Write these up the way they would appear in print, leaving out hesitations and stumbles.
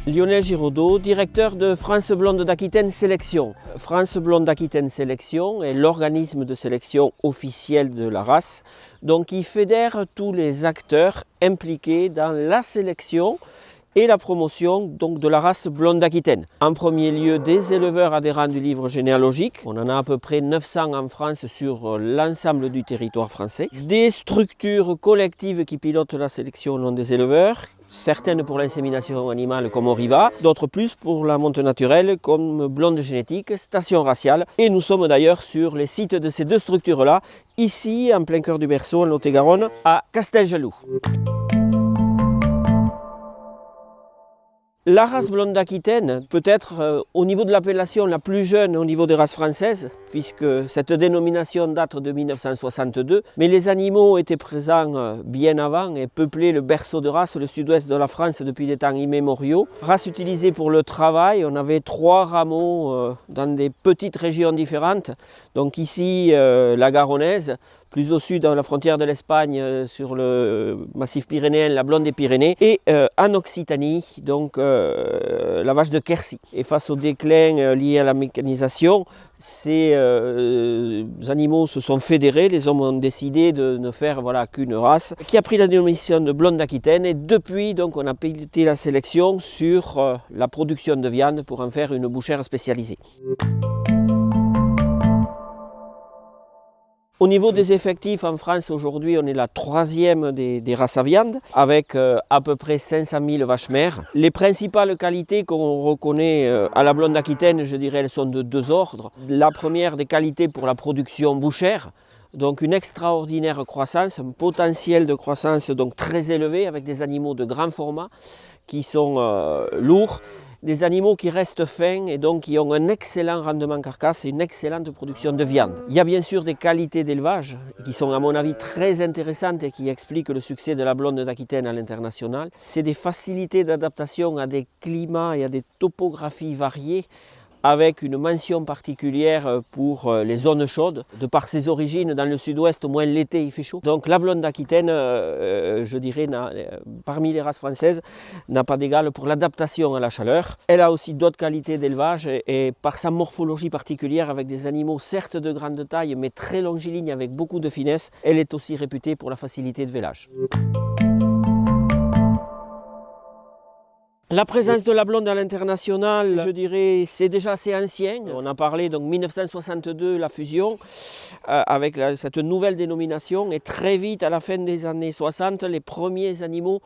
Lionel Giraudot, directeur de France Blonde d'Aquitaine Sélection. France Blonde d'Aquitaine Sélection est l'organisme de sélection officiel de la race, donc il fédère tous les acteurs impliqués dans la sélection et la promotion donc, de la race blonde d'Aquitaine. En premier lieu, des éleveurs adhérents du livre généalogique. On en a à peu près 900 en France sur l'ensemble du territoire français. Des structures collectives qui pilotent la sélection non des éleveurs. Certaines pour l'insémination animale comme Oriva, d'autres plus pour la monte naturelle comme Blonde Génétique, Station Raciale. Et nous sommes d'ailleurs sur les sites de ces deux structures-là, ici en plein cœur du Berceau, en Lot-et-Garonne, à Casteljaloux. La race blonde d'Aquitaine peut être au niveau de l'appellation la plus jeune au niveau des races françaises, puisque cette dénomination date de 1962, mais les animaux étaient présents bien avant et peuplaient le berceau de race, le sud-ouest de la France depuis des temps immémoriaux. Race utilisée pour le travail, on avait 3 rameaux dans des petites régions différentes, donc ici la Garonnaise, plus au sud, dans la frontière de l'Espagne, sur le massif pyrénéen, la blonde des Pyrénées, et en Occitanie, donc la vache de Quercy. Et face au déclin lié à la mécanisation, ces animaux se sont fédérés, les hommes ont décidé de ne faire qu'une race, qui a pris la dénomination de blonde d'Aquitaine, et depuis donc, on a piloté la sélection sur la production de viande pour en faire une bouchère spécialisée. Au niveau des effectifs en France, aujourd'hui, on est la 3e des races à viande, avec à peu près 500 000 vaches mères. Les principales qualités qu'on reconnaît à la blonde d'Aquitaine, je dirais, elles sont de 2 ordres. La première des qualités pour la production bouchère, donc une extraordinaire croissance, un potentiel de croissance donc très élevé, avec des animaux de grand format qui sont lourds. Des animaux qui restent fins et donc qui ont un excellent rendement carcasse et une excellente production de viande. Il y a bien sûr des qualités d'élevage qui sont à mon avis très intéressantes et qui expliquent le succès de la blonde d'Aquitaine à l'international. C'est des facilités d'adaptation à des climats et à des topographies variées, avec une mention particulière pour les zones chaudes. De par ses origines, dans le sud-ouest, au moins l'été, il fait chaud. Donc la blonde d'Aquitaine, je dirais, parmi les races françaises, n'a pas d'égal pour l'adaptation à la chaleur. Elle a aussi d'autres qualités d'élevage et par sa morphologie particulière, avec des animaux certes de grande taille, mais très longilignes, avec beaucoup de finesse, elle est aussi réputée pour la facilité de vélage. La présence de la blonde à l'international, je dirais, c'est déjà assez ancien. On a parlé donc 1962, la fusion, avec cette nouvelle dénomination. Et très vite, à la fin des années 60, les premiers animaux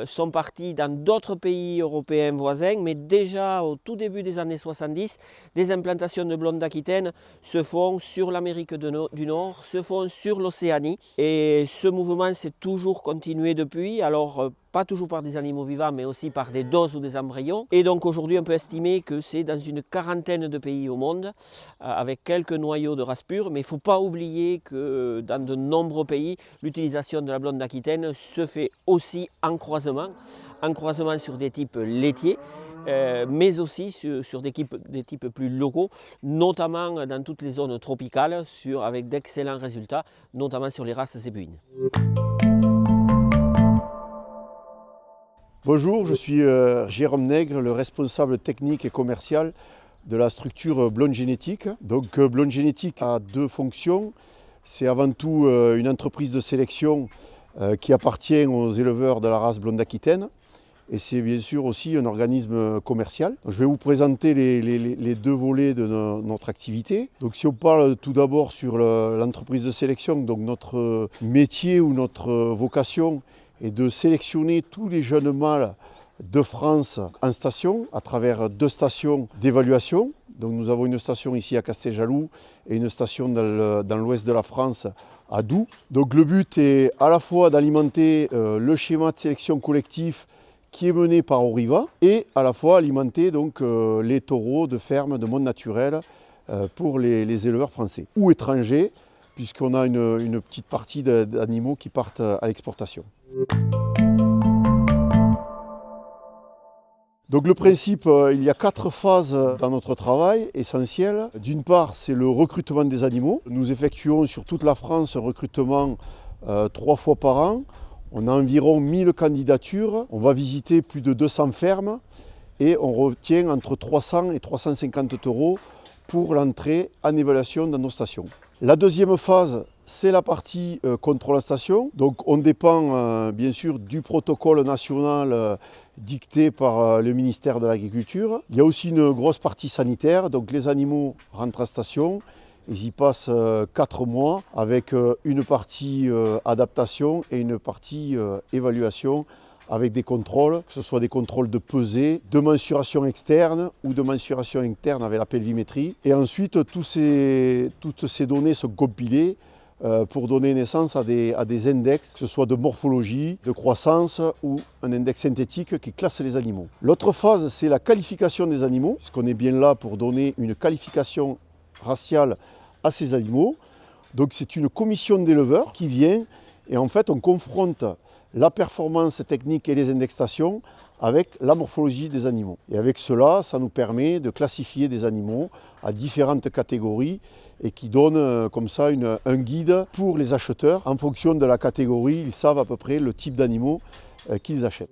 sont partis dans d'autres pays européens voisins. Mais déjà au tout début des années 70, des implantations de blonde d'Aquitaine se font sur l'Amérique du Nord, se font sur l'Océanie. Et ce mouvement s'est toujours continué depuis. Alors, pas toujours par des animaux vivants, mais aussi par des doses ou des embryons. Et donc aujourd'hui, on peut estimer que c'est dans une quarantaine de pays au monde, avec quelques noyaux de race pure. Mais il ne faut pas oublier que dans de nombreux pays, l'utilisation de la blonde d'Aquitaine se fait aussi en croisement sur des types laitiers, mais aussi sur des types plus locaux, notamment dans toutes les zones tropicales, avec d'excellents résultats, notamment sur les races zébouines. Bonjour, je suis Jérôme Nègre, le responsable technique et commercial de la structure Blonde Génétique. Donc Blonde Génétique a 2 fonctions. C'est avant tout une entreprise de sélection qui appartient aux éleveurs de la race blonde d'Aquitaine. Et c'est bien sûr aussi un organisme commercial. Donc, je vais vous présenter les 2 volets de notre activité. Donc si on parle tout d'abord sur l'entreprise de sélection, donc notre métier ou notre vocation et de sélectionner tous les jeunes mâles de France en station, à travers 2 stations d'évaluation. Donc nous avons une station ici à Casteljaloux et une station dans l'ouest de la France, à Doux. Donc le but est à la fois d'alimenter le schéma de sélection collectif qui est mené par Oriva et à la fois alimenter donc, les taureaux de ferme de monde naturel pour les éleveurs français ou étrangers, puisqu'on a une petite partie d'animaux qui partent à l'exportation. Donc le principe, il y a 4 phases dans notre travail essentielles. D'une part, c'est le recrutement des animaux. Nous effectuons sur toute la France un recrutement 3 fois par an. On a environ 1000 candidatures. On va visiter plus de 200 fermes et on retient entre 300 et 350 € pour l'entrée en évaluation dans nos stations. La deuxième phase, c'est la partie contrôle à station. Donc on dépend bien sûr du protocole national dicté par le ministère de l'Agriculture. Il y a aussi une grosse partie sanitaire, donc les animaux rentrent à station. Ils y passent 4 mois avec une partie adaptation et une partie évaluation avec des contrôles, que ce soit des contrôles de pesée, de mensuration externe ou de mensuration interne avec la pelvimétrie. Et ensuite, toutes ces données sont compilées pour donner naissance à des index, que ce soit de morphologie, de croissance ou un index synthétique qui classe les animaux. L'autre phase, c'est la qualification des animaux, puisqu'on est bien là pour donner une qualification raciale à ces animaux. Donc c'est une commission d'éleveurs qui vient et en fait on confronte la performance technique et les indexations avec la morphologie des animaux. Et avec cela, ça nous permet de classifier des animaux à différentes catégories et qui donne comme ça un guide pour les acheteurs. En fonction de la catégorie, ils savent à peu près le type d'animaux qu'ils achètent.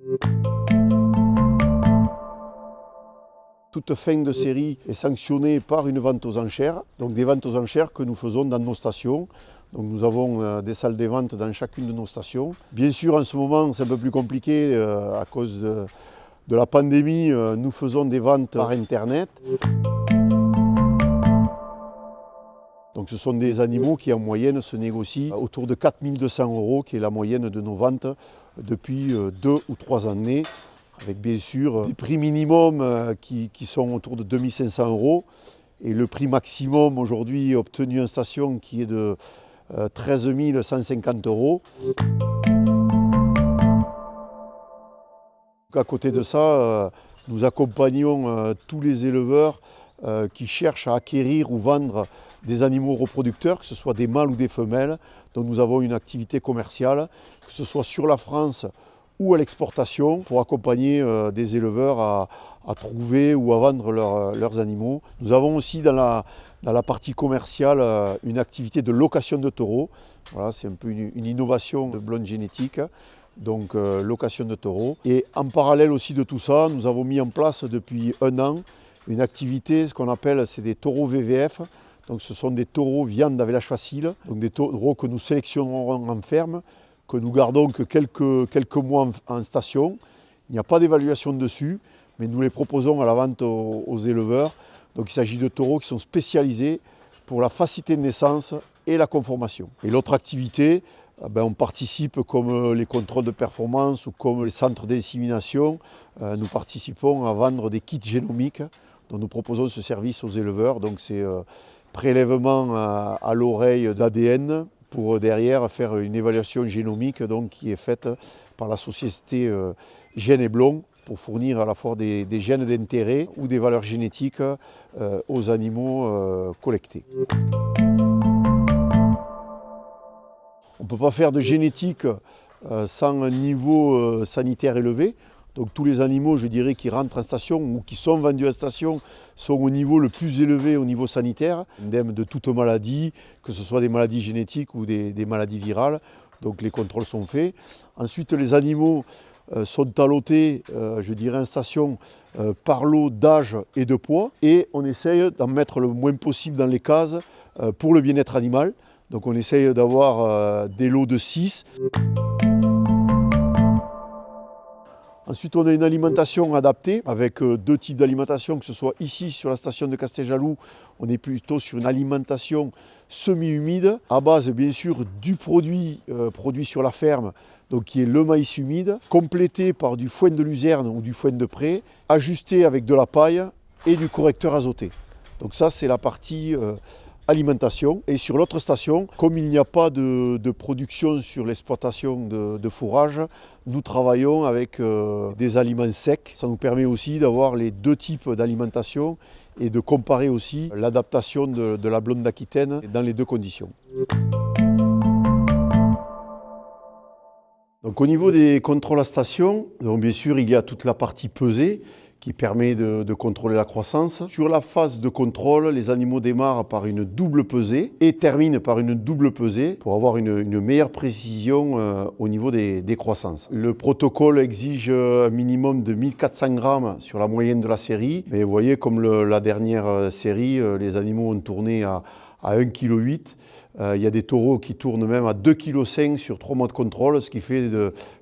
Toute fin de série est sanctionnée par une vente aux enchères, donc des ventes aux enchères que nous faisons dans nos stations. Donc nous avons des salles de vente dans chacune de nos stations. Bien sûr, en ce moment, c'est un peu plus compliqué à cause de la pandémie. Nous faisons des ventes par Internet. Donc ce sont des animaux qui, en moyenne, se négocient autour de 4 200 €, qui est la moyenne de nos ventes depuis 2 ou 3 années, avec bien sûr des prix minimums qui sont autour de 2 500 € et le prix maximum aujourd'hui obtenu en station qui est de 13 150 €. À côté de ça, nous accompagnons tous les éleveurs qui cherchent à acquérir ou vendre des animaux reproducteurs, que ce soit des mâles ou des femelles. Donc nous avons une activité commerciale, que ce soit sur la France ou à l'exportation, pour accompagner des éleveurs à trouver ou à vendre leurs animaux. Nous avons aussi dans la partie commerciale une activité de location de taureaux. Voilà, c'est un peu une innovation de Blonde Génétique, donc location de taureaux. Et en parallèle aussi de tout ça, nous avons mis en place depuis 1 an une activité, ce qu'on appelle, c'est des taureaux VVF. Donc ce sont des taureaux viande avec l'âge facile, donc des taureaux que nous sélectionnerons en ferme, que nous gardons que quelques mois en station. Il n'y a pas d'évaluation dessus, mais nous les proposons à la vente aux éleveurs. Donc il s'agit de taureaux qui sont spécialisés pour la facilité de naissance et la conformation. Et l'autre activité, on participe comme les contrôles de performance ou comme les centres d'insémination. Nous participons à vendre des kits génomiques dont nous proposons ce service aux éleveurs. Donc c'est prélèvement à l'oreille d'ADN pour derrière faire une évaluation génomique donc, qui est faite par la société Gènes et Blond pour fournir à la fois des gènes d'intérêt ou des valeurs génétiques aux animaux collectés. On ne peut pas faire de génétique sans un niveau sanitaire élevé. Donc tous les animaux, je dirais, qui rentrent en station ou qui sont vendus en station sont au niveau le plus élevé au niveau sanitaire, indemne de toute maladie, que ce soit des maladies génétiques ou des maladies virales. Donc les contrôles sont faits. Ensuite, les animaux sont allotés, je dirais, en station par lot d'âge et de poids. Et on essaye d'en mettre le moins possible dans les cases pour le bien-être animal. Donc on essaye d'avoir des lots de 6. Ensuite, on a une alimentation adaptée avec 2 types d'alimentation, que ce soit ici sur la station de Casteljaloux, on est plutôt sur une alimentation semi-humide, à base bien sûr du produit sur la ferme, donc qui est le maïs humide, complété par du foin de luzerne ou du foin de pré, ajusté avec de la paille et du correcteur azoté. Donc ça, c'est la partie alimentation. Et sur l'autre station, comme il n'y a pas de production sur l'exploitation de fourrage, nous travaillons avec des aliments secs. Ça nous permet aussi d'avoir les 2 types d'alimentation et de comparer aussi l'adaptation de la blonde d'Aquitaine dans les 2 conditions. Donc au niveau des contrôles à station, donc bien sûr il y a toute la partie pesée qui permet de contrôler la croissance. Sur la phase de contrôle, les animaux démarrent par une double pesée et terminent par une double pesée pour avoir une meilleure précision au niveau des croissances. Le protocole exige un minimum de 1400 grammes sur la moyenne de la série. Mais vous voyez, comme la dernière série, les animaux ont tourné à 1,8 kg. Il y a des taureaux qui tournent même à 2,5 kg sur 3 mois de contrôle, ce qui fait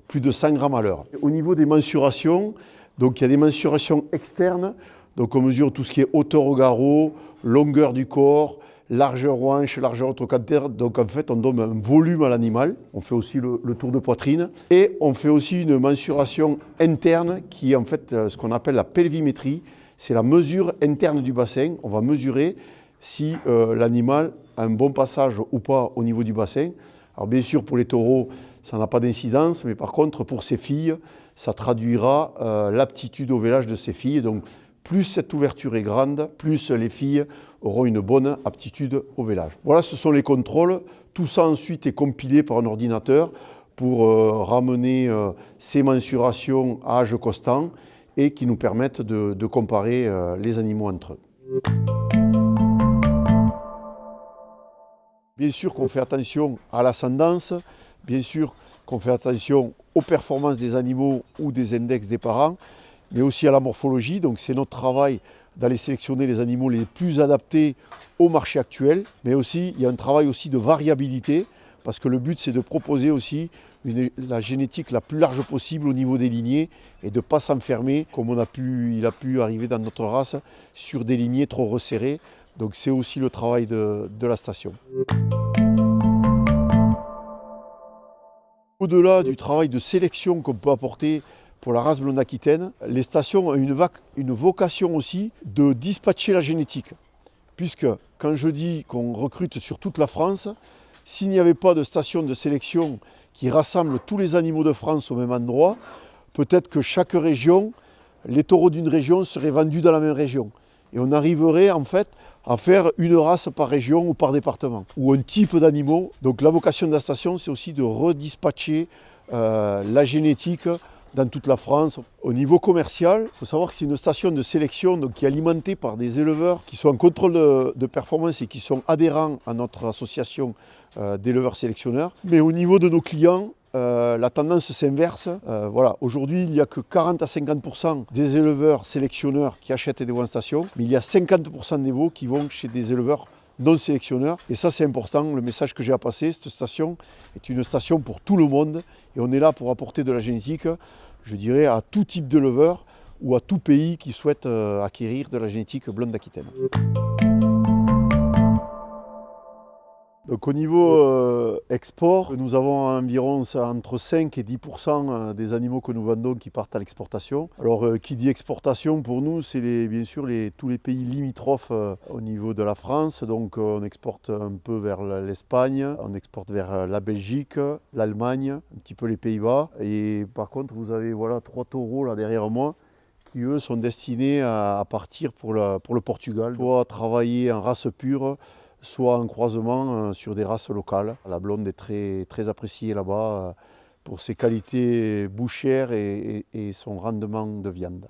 plus de 100 grammes à l'heure. Au niveau des mensurations, donc il y a des mensurations externes, donc on mesure tout ce qui est hauteur au garrot, longueur du corps, largeur aux hanches, largeur au trochanter. Donc en fait on donne un volume à l'animal. On fait aussi le tour de poitrine et on fait aussi une mensuration interne qui est en fait ce qu'on appelle la pelvimétrie. C'est la mesure interne du bassin. On va mesurer si l'animal a un bon passage ou pas au niveau du bassin. Alors bien sûr pour les taureaux ça n'a pas d'incidence, mais par contre pour ces filles ça traduira l'aptitude au vélage de ces filles. Donc plus cette ouverture est grande, plus les filles auront une bonne aptitude au vélage. Voilà, ce sont les contrôles. Tout ça ensuite est compilé par un ordinateur pour ramener ces mensurations à âge constant et qui nous permettent de comparer les animaux entre eux. Bien sûr qu'on fait attention à l'ascendance, bien sûr qu'on fait attention aux performances des animaux ou des index des parents, mais aussi à la morphologie. Donc c'est notre travail d'aller sélectionner les animaux les plus adaptés au marché actuel, mais aussi il y a un travail aussi de variabilité, parce que le but c'est de proposer aussi la génétique la plus large possible au niveau des lignées et de ne pas s'enfermer, comme il a pu arriver dans notre race, sur des lignées trop resserrées. Donc c'est aussi le travail de la station. Au-delà du travail de sélection qu'on peut apporter pour la race blonde aquitaine, les stations ont une vocation aussi de dispatcher la génétique. Puisque quand je dis qu'on recrute sur toute la France, s'il n'y avait pas de station de sélection qui rassemble tous les animaux de France au même endroit, peut-être que chaque région, les taureaux d'une région seraient vendus dans la même région. Et on arriverait en fait à faire une race par région ou par département, ou un type d'animaux. Donc la vocation de la station, c'est aussi de redispatcher la génétique dans toute la France. Au niveau commercial, il faut savoir que c'est une station de sélection donc, qui est alimentée par des éleveurs qui sont en contrôle de performance et qui sont adhérents à notre association d'éleveurs sélectionneurs. Mais au niveau de nos clients, la tendance s'inverse. Voilà. Aujourd'hui, il n'y a que 40 à 50% des éleveurs sélectionneurs qui achètent des veaux en station, mais il y a 50% des veaux qui vont chez des éleveurs non sélectionneurs. Et ça, c'est important. Le message que j'ai à passer, cette station est une station pour tout le monde. Et on est là pour apporter de la génétique, je dirais, à tout type d'éleveur ou à tout pays qui souhaite acquérir de la génétique blonde aquitaine. Donc au niveau export, nous avons environ entre 5 et 10% des animaux que nous vendons qui partent à l'exportation. Alors qui dit exportation pour nous, c'est bien sûr tous les pays limitrophes au niveau de la France. Donc on exporte un peu vers l'Espagne, on exporte vers la Belgique, l'Allemagne, un petit peu les Pays-Bas. Et par contre vous avez voilà 3 taureaux là derrière moi qui eux sont destinés à partir pour le Portugal, soit travailler en race pure, soit en croisement sur des races locales. La blonde est très, très appréciée là-bas pour ses qualités bouchères et son rendement de viande.